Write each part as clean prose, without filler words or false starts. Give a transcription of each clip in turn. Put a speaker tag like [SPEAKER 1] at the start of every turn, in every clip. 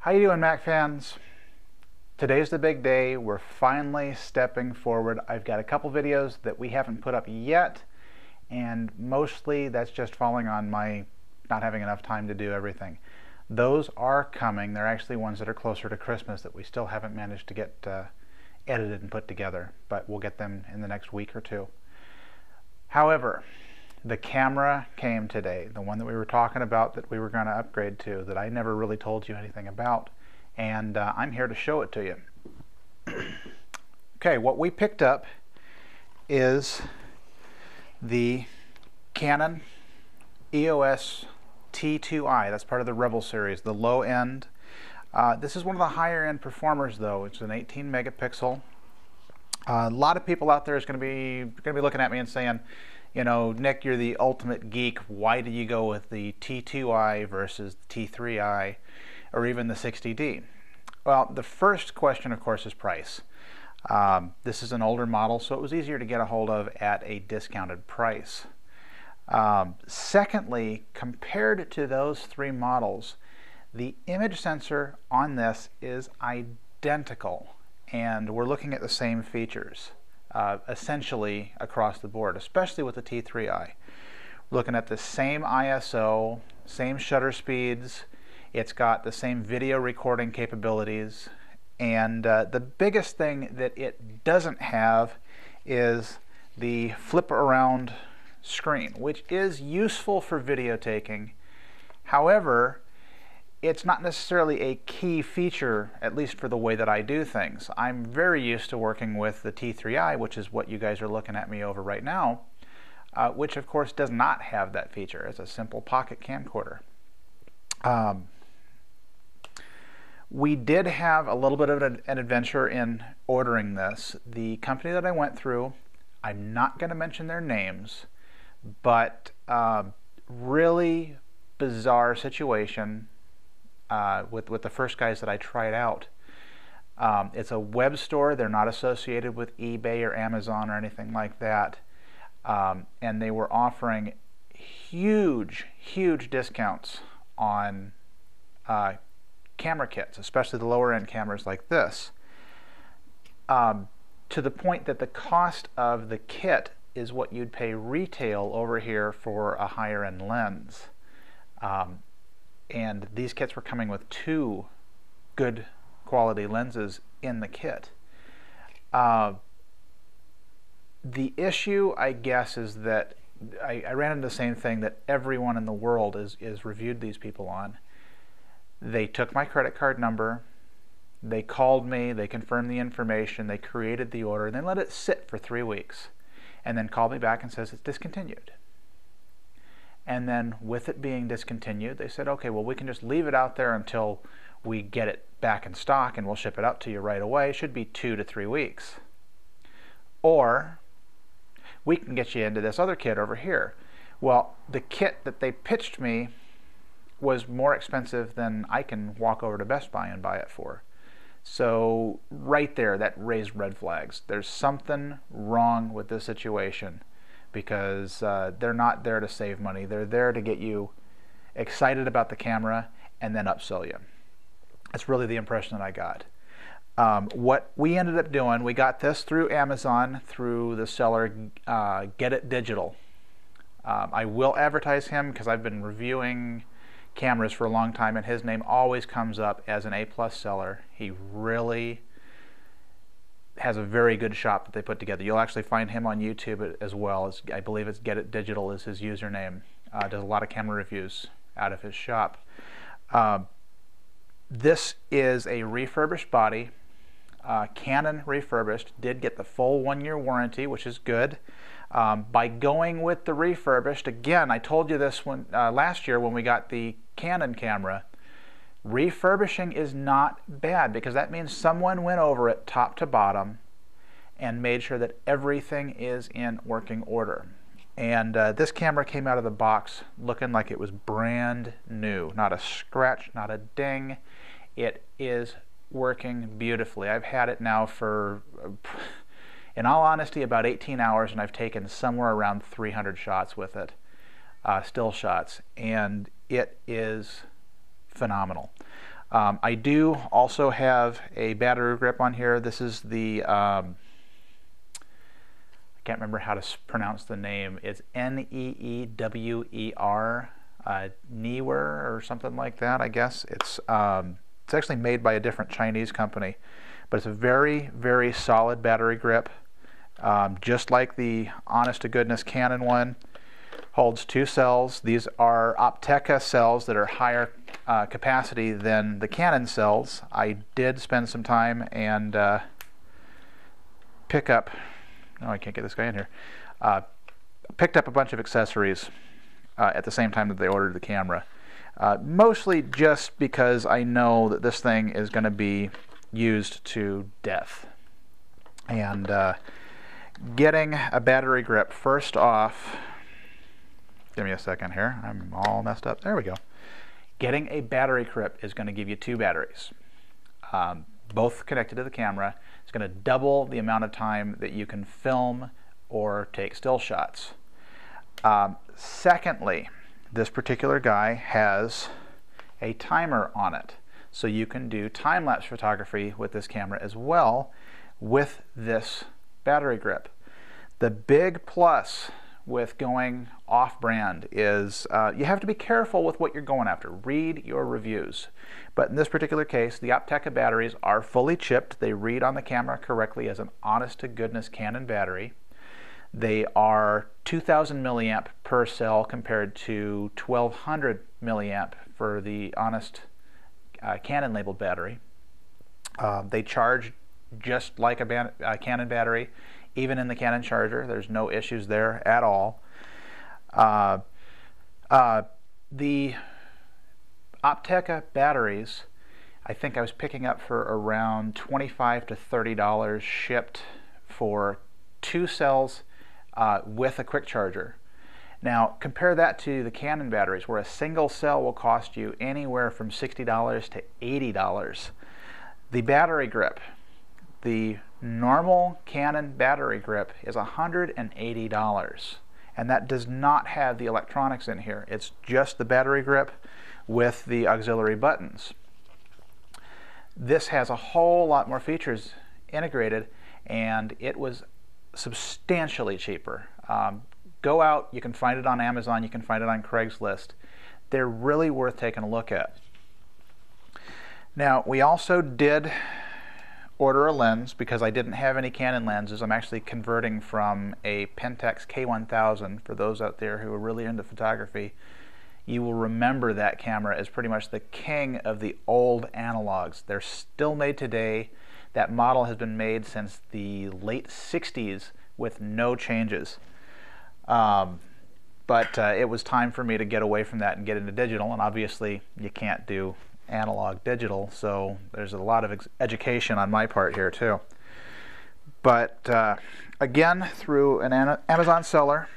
[SPEAKER 1] How you doing, Mac fans? Today's the big day. We're finally stepping forward. I've got a couple videos that we haven't put up yet, and mostly that's just falling on my not having enough time to do everything. Those are coming. They're actually ones that are closer to Christmas that we still haven't managed to get edited and put together, but we'll get them in the next week or two. However, the camera came today, the one that we were talking about that we were going to upgrade to, that I never really told you anything about, and I'm here to show it to you. Okay, what we picked up is the Canon EOS T2i. That's part of the Rebel series, the low end. This is one of the higher end performers though. It's an 18 megapixel. A lot of people out there is going to be looking at me and saying, you know, Nick, you're the ultimate geek. Why did you go with the T2i versus the T3i or even the 60D? Well, the first question, of course, is price. This is an older model, so it was easier to get a hold of at a discounted price. Secondly, compared to those three models, the image sensor on this is identical, and we're looking at the same features essentially across the board, especially with the T3i. We're looking at the same ISO, same shutter speeds. It's got the same video recording capabilities, and the biggest thing that it doesn't have is the flip around screen, which is useful for video taking. However, it's not necessarily a key feature, at least for the way that I do things. I'm very used to working with the T3i, which is what you guys are looking at me over right now, which of course does not have that feature. It's a simple pocket camcorder. We did have a little bit of an adventure in ordering this. The company that I went through, I'm not going to mention their names, but really bizarre situation with the first guys that I tried out. It's a web store. They're not associated with eBay or Amazon or anything like that, and they were offering huge discounts on camera kits, especially the lower end cameras like this, to the point that the cost of the kit is what you'd pay retail over here for a higher end lens. And these kits were coming with 2 good quality lenses in the kit. The issue, I guess, is that I ran into the same thing that everyone in the world is reviewed these people on. They took my credit card number, they called me, they confirmed the information, they created the order, and then let it sit for 3 weeks, and then called me back and says it's discontinued. And then with it being discontinued, they said, okay, well, we can just leave it out there until we get it back in stock and we'll ship it out to you right away. It should be 2 to 3 weeks. Or we can get you into this other kit over here. Well, the kit that they pitched me was more expensive than I can walk over to Best Buy and buy it for. So right there, that raised red flags. There's something wrong with this situation, because they're not there to save money. They're there to get you excited about the camera and then upsell you. That's really the impression that I got. What we ended up doing, we got this through Amazon, through the seller Get It Digital. I will advertise him because I've been reviewing cameras for a long time, and his name always comes up as an A+ seller. He really has a very good shop that they put together. You'll actually find him on YouTube as well. I believe it's Get It Digital is his username. Does a lot of camera reviews out of his shop. This is a refurbished body. Canon refurbished. Did get the full 1-year warranty, which is good. By going with the refurbished, again, I told you this one last year when we got the Canon camera, refurbishing is not bad, because that means someone went over it top to bottom and made sure that everything is in working order. And this camera came out of the box looking like it was brand new. Not a scratch, not a ding. It is working beautifully. I've had it now for, in all honesty, about 18 hours, and I've taken somewhere around 300 shots with it, still shots, and it is phenomenal. I do also have a battery grip on here. This is the, I can't remember how to pronounce the name. It's Neewer, Neewer or something like that, I guess. It's actually made by a different Chinese company, but it's a very, very solid battery grip. Just like the honest-to-goodness Canon one. Holds 2 cells. These are Opteka cells that are higher capacity than the Canon cells. I did spend some time and pick up, oh, I can't get this guy in here, picked up a bunch of accessories at the same time that they ordered the camera. Mostly just because I know that this thing is going to be used to death. And getting a battery grip, first off, give me a second here, I'm all messed up. There we go. Getting a battery grip is going to give you 2 batteries, both connected to the camera. It's going to double the amount of time that you can film or take still shots. Secondly, this particular guy has a timer on it, so you can do time-lapse photography with this camera as well with this battery grip. The big plus with going off-brand is you have to be careful with what you're going after. Read your reviews. But in this particular case, the Opteka batteries are fully chipped. They read on the camera correctly as an honest-to-goodness Canon battery. They are 2,000 milliamp per cell compared to 1,200 milliamp for the honest Canon labeled battery. They charge just like a Canon battery. Even in the Canon charger, there's no issues there at all. The Opteka batteries, I think I was picking up for around $25 to $30 shipped for 2 cells with a quick charger. Now compare that to the Canon batteries, where a single cell will cost you anywhere from $60 to $80. The battery grip, the normal Canon battery grip, is $180, and that does not have the electronics in here. It's just the battery grip with the auxiliary buttons. This has a whole lot more features integrated, and it was substantially cheaper. Go out, you can find it on Amazon, you can find it on Craigslist. They're really worth taking a look at. Now, we also did order a lens because I didn't have any Canon lenses. I'm actually converting from a Pentax K1000. For those out there who are really into photography, you will remember that camera as pretty much the king of the old analogs. They're still made today. That model has been made since the late 60s with no changes. But it was time for me to get away from that and get into digital, and obviously you can't do analog digital, so there's a lot of education on my part here too. But again, through an Amazon seller,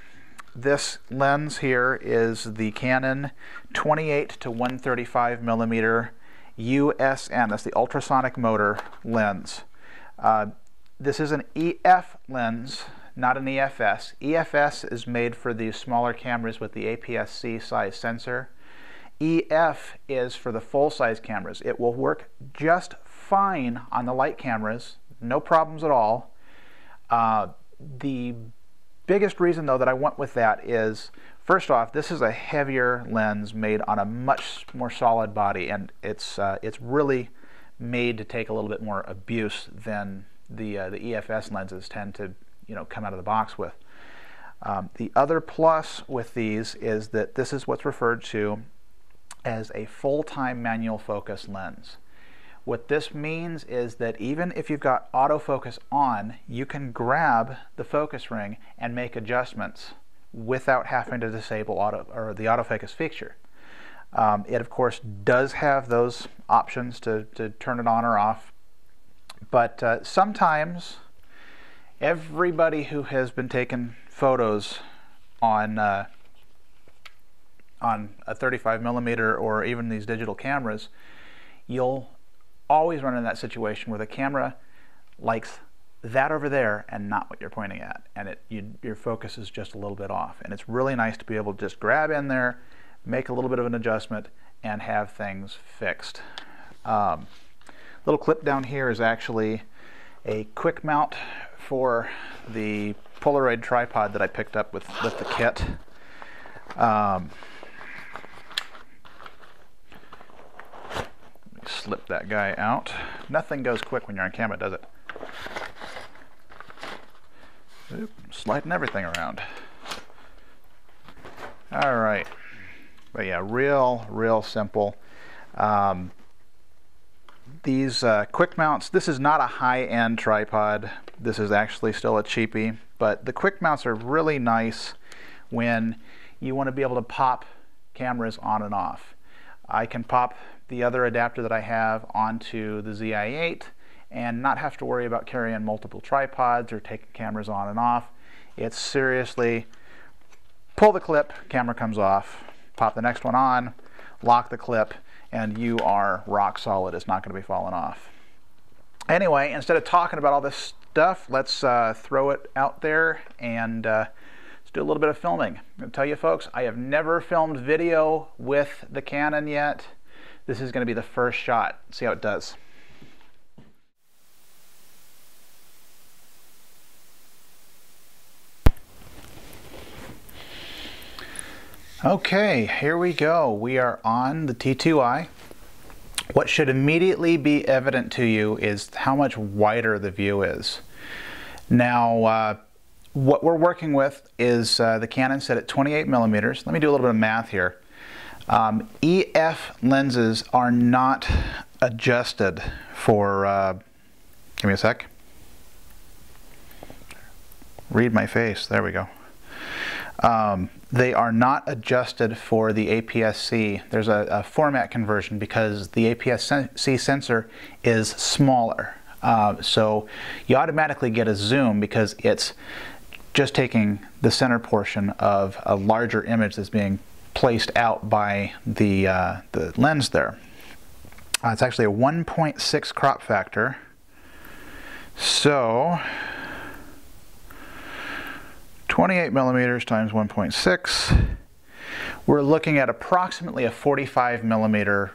[SPEAKER 1] this lens here is the Canon 28 to 135 millimeter USM. That's the ultrasonic motor lens. This is an EF lens, not an EFS. EFS is made for the smaller cameras with the APS-C size sensor. EF is for the full-size cameras. It will work just fine on the light cameras, no problems at all. The biggest reason, though, that I went with that is, first off, this is a heavier lens made on a much more solid body, and it's really made to take a little bit more abuse than the EFS lenses tend to, come out of the box with. The other plus with these is that this is what's referred to as a full-time manual focus lens. What this means is that even if you've got autofocus on, you can grab the focus ring and make adjustments without having to disable the autofocus feature. It of course does have those options to turn it on or off, but sometimes everybody who has been taking photos on a 35 millimeter or even these digital cameras, you'll always run in that situation where the camera likes that over there and not what you're pointing at, and your focus is just a little bit off. And it's really nice to be able to just grab in there, make a little bit of an adjustment, and have things fixed. Little clip down here is actually a quick mount for the Polaroid tripod that I picked up with the kit. Slip that guy out. Nothing goes quick when you're on camera, does it? Oop, sliding everything around. All right, but yeah, real simple. These quick mounts, this is not a high-end tripod. This is actually still a cheapie, but the quick mounts are really nice when you want to be able to pop cameras on and off. I can pop the other adapter that I have onto the ZI-8 and not have to worry about carrying multiple tripods or taking cameras on and off. It's seriously pull the clip, camera comes off, pop the next one on, lock the clip, and you are rock solid. It's not going to be falling off. Anyway, instead of talking about all this stuff, let's throw it out there and let's do a little bit of filming. I'm going to tell you folks, I have never filmed video with the Canon yet. This is going to be the first shot. See how it does. Okay, here we go. We are on the T2i. What should immediately be evident to you is how much wider the view is. Now, what we're working with is the Canon set at 28 millimeters. Let me do a little bit of math here. EF lenses are not adjusted for, give me a sec. Read my face, there we go. They are not adjusted for the APS-C. There's a format conversion because the APS-C sensor is smaller. So you automatically get a zoom because it's just taking the center portion of a larger image that's being placed out by the lens there. It's actually a 1.6 crop factor. So 28 millimeters times 1.6, we're looking at approximately a 45 millimeter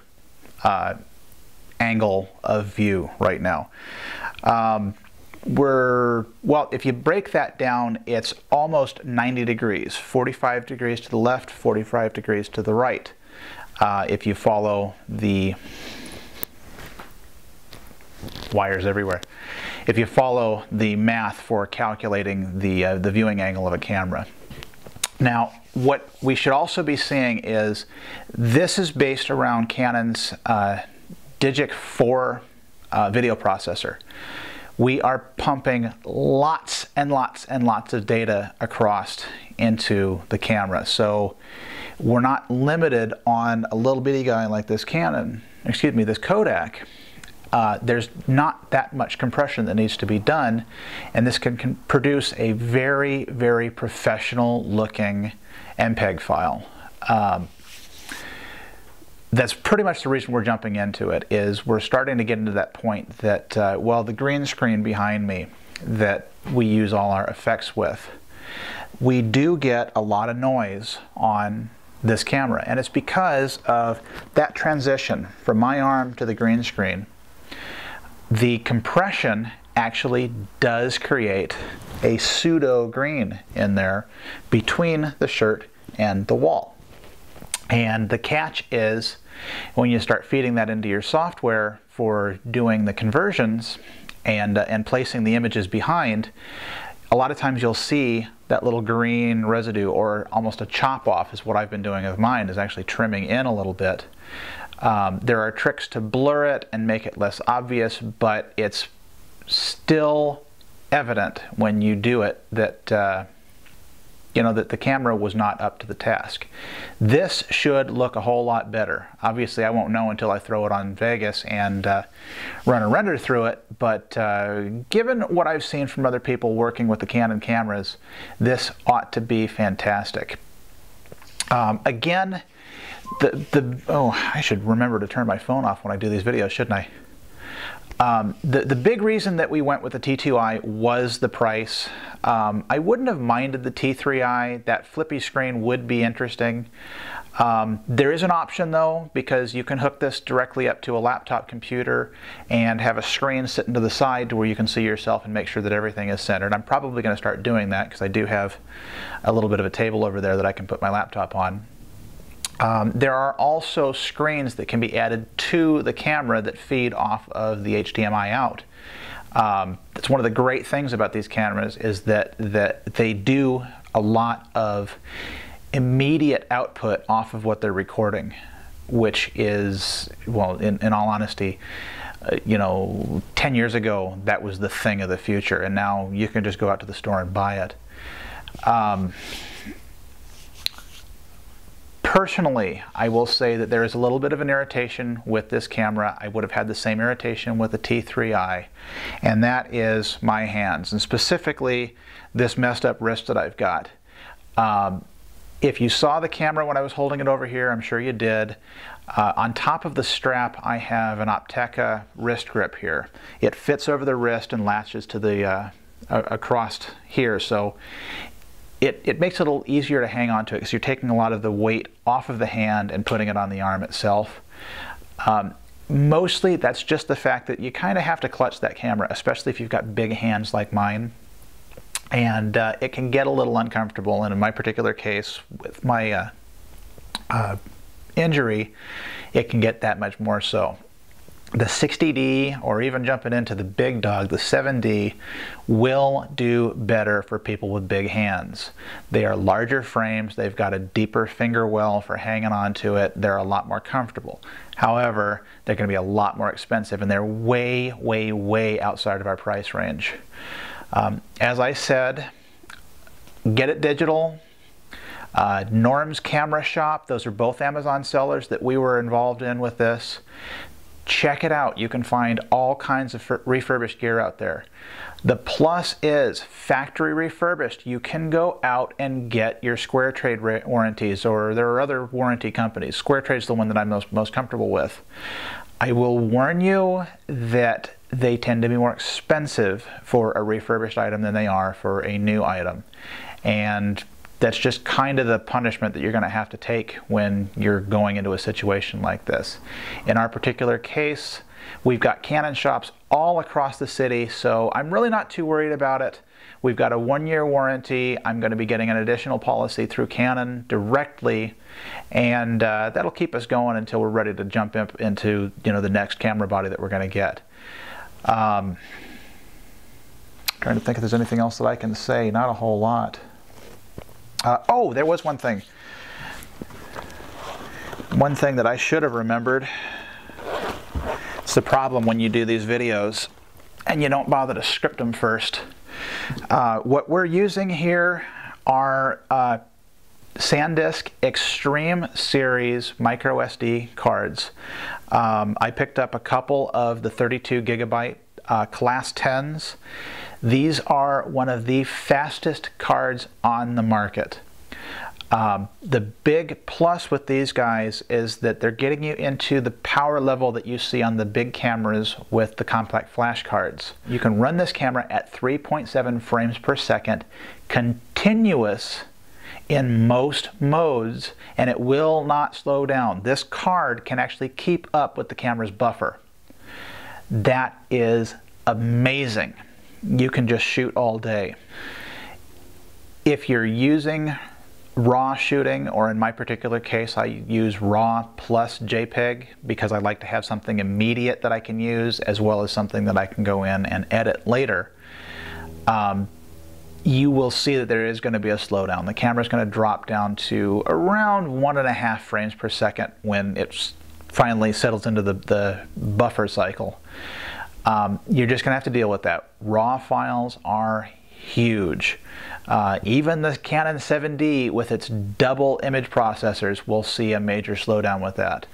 [SPEAKER 1] angle of view right now. Well, if you break that down, it's almost 90 degrees, 45 degrees to the left, 45 degrees to the right. If you follow the wires everywhere. If you follow the math for calculating the viewing angle of a camera. Now, what we should also be seeing is this is based around Canon's Digic 4 video processor. We are pumping lots and lots and lots of data across into the camera. So we're not limited on a little bitty guy like this this Kodak. There's not that much compression that needs to be done, and this can produce a very, very professional looking MPEG file. That's pretty much the reason we're jumping into it, is we're starting to get into that point that, well, the green screen behind me that we use all our effects with, we do get a lot of noise on this camera, and it's because of that transition from my arm to the green screen. The compression actually does create a pseudo green in there between the shirt and the wall. And the catch is when you start feeding that into your software for doing the conversions and placing the images behind, a lot of times you'll see that little green residue, or almost a chop off is what I've been doing of mine, is actually trimming in a little bit. There are tricks to blur it and make it less obvious, but it's still evident when you do it that you know, that the camera was not up to the task. This should look a whole lot better. Obviously, I won't know until I throw it on Vegas and run a render through it, but given what I've seen from other people working with the Canon cameras, this ought to be fantastic. Again, oh, I should remember to turn my phone off when I do these videos, shouldn't I? The big reason that we went with the T2i was the price. I wouldn't have minded the T3i. That flippy screen would be interesting. There is an option though, because you can hook this directly up to a laptop computer and have a screen sitting to the side to where you can see yourself and make sure that everything is centered. I'm probably going to start doing that because I do have a little bit of a table over there that I can put my laptop on. There are also screens that can be added to the camera that feed off of the HDMI out. That's one of the great things about these cameras, is that they do a lot of immediate output off of what they're recording, which is, well, in all honesty, you know, 10 years ago that was the thing of the future, and now you can just go out to the store and buy it. Personally, I will say that there is a little bit of an irritation with this camera. I would have had the same irritation with the T2i, and that is my hands, and specifically this messed up wrist that I've got. If you saw the camera when I was holding it over here, I'm sure you did. On top of the strap, I have an Opteca wrist grip here. It fits over the wrist and latches to the across here, so it makes it a little easier to hang on to it because you're taking a lot of the weight off of the hand and putting it on the arm itself. Mostly that's just the fact that you kind of have to clutch that camera, especially if you've got big hands like mine. And it can get a little uncomfortable, and in my particular case, with my injury, it can get that much more so. The 60D, or even jumping into the big dog, the 7D, will do better for people with big hands. They are larger frames, they've got a deeper finger well for hanging on to it, they're a lot more comfortable. However, they're going to be a lot more expensive, and they're way, way, way outside of our price range. As I said, Get It Digital, Norm's Camera Shop, those are both Amazon sellers that we were involved in with this. Check it out. You can find all kinds of refurbished gear out there. The plus is factory refurbished. You can go out and get your Square Trade warranties, or there are other warranty companies. Square Trade's the one that I'm most comfortable with. I will warn you that they tend to be more expensive for a refurbished item than they are for a new item. And that's just kind of the punishment that you're going to have to take when you're going into a situation like this. In our particular case, we've got Canon shops all across the city, so I'm really not too worried about it. We've got a 1-year warranty. I'm going to be getting an additional policy through Canon directly, and that'll keep us going until we're ready to jump up into, you know, the next camera body that we're going to get. Trying to think if there's anything else that I can say. Not a whole lot. Oh, there was one thing. One thing that I should have remembered. It's the problem when you do these videos and you don't bother to script them first. What we're using here are SanDisk Extreme Series micro SD cards. I picked up a couple of the 32 gigabyte class 10s. These are one of the fastest cards on the market. The big plus with these guys is that they're getting you into the power level that you see on the big cameras with the compact flash cards. You can run this camera at 3.7 frames per second, continuous in most modes, and it will not slow down. This card can actually keep up with the camera's buffer. That is amazing. You can just shoot all day. If you're using RAW shooting, or in my particular case I use RAW plus JPEG because I like to have something immediate that I can use as well as something that I can go in and edit later, you will see that there is going to be a slowdown. The camera is going to drop down to around 1.5 frames per second when it finally settles into the buffer cycle. You're just going to have to deal with that. RAW files are huge. Even the Canon 7D with its double image processors will see a major slowdown with that.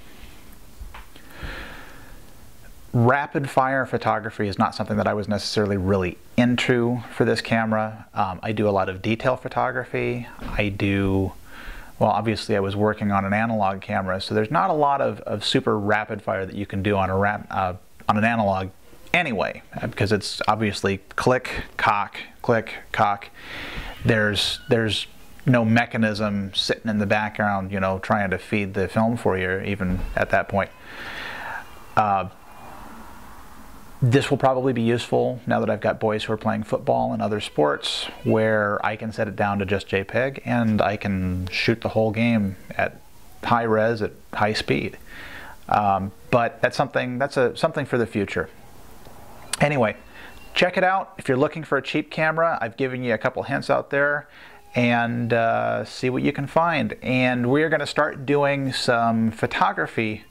[SPEAKER 1] Rapid fire photography is not something that I was necessarily really into for this camera. I do a lot of detail photography. Well, obviously I was working on an analog camera, so there's not a lot of super rapid fire that you can do on an analog anyway, because it's obviously click, cock, click, cock. There's no mechanism sitting in the background, you know, trying to feed the film for you, even at that point. This will probably be useful now that I've got boys who are playing football and other sports, where I can set it down to just JPEG and I can shoot the whole game at high res at high speed. But that's something for the future. Anyway, check it out. If you're looking for a cheap camera, I've given you a couple hints out there, and see what you can find. And we're going to start doing some photography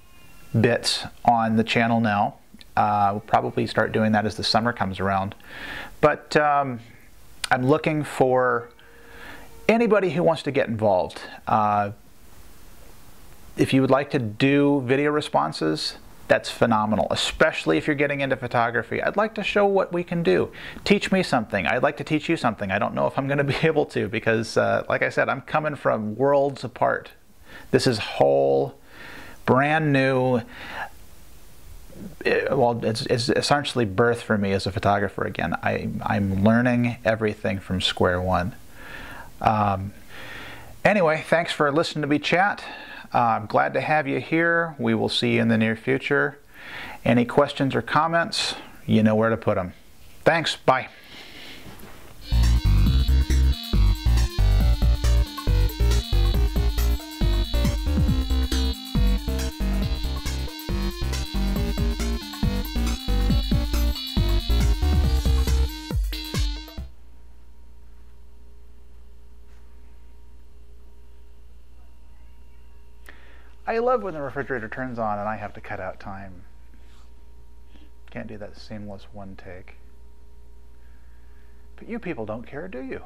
[SPEAKER 1] bits on the channel now. We'll probably start doing that as the summer comes around. But I'm looking for anybody who wants to get involved. If you would like to do video responses, that's phenomenal, especially if you're getting into photography. I'd like to show what we can do. Teach me something. I'd like to teach you something. I don't know if I'm going to be able to, because like I said, I'm coming from worlds apart. This is whole, brand new. Well, it's essentially birth for me as a photographer again. I'm learning everything from square one. Anyway, thanks for listening to me chat. I'm glad to have you here. We will see you in the near future. Any questions or comments, you know where to put them. Thanks. Bye. I love when the refrigerator turns on and I have to cut out time. Can't do that seamless one take. But you people don't care, do you?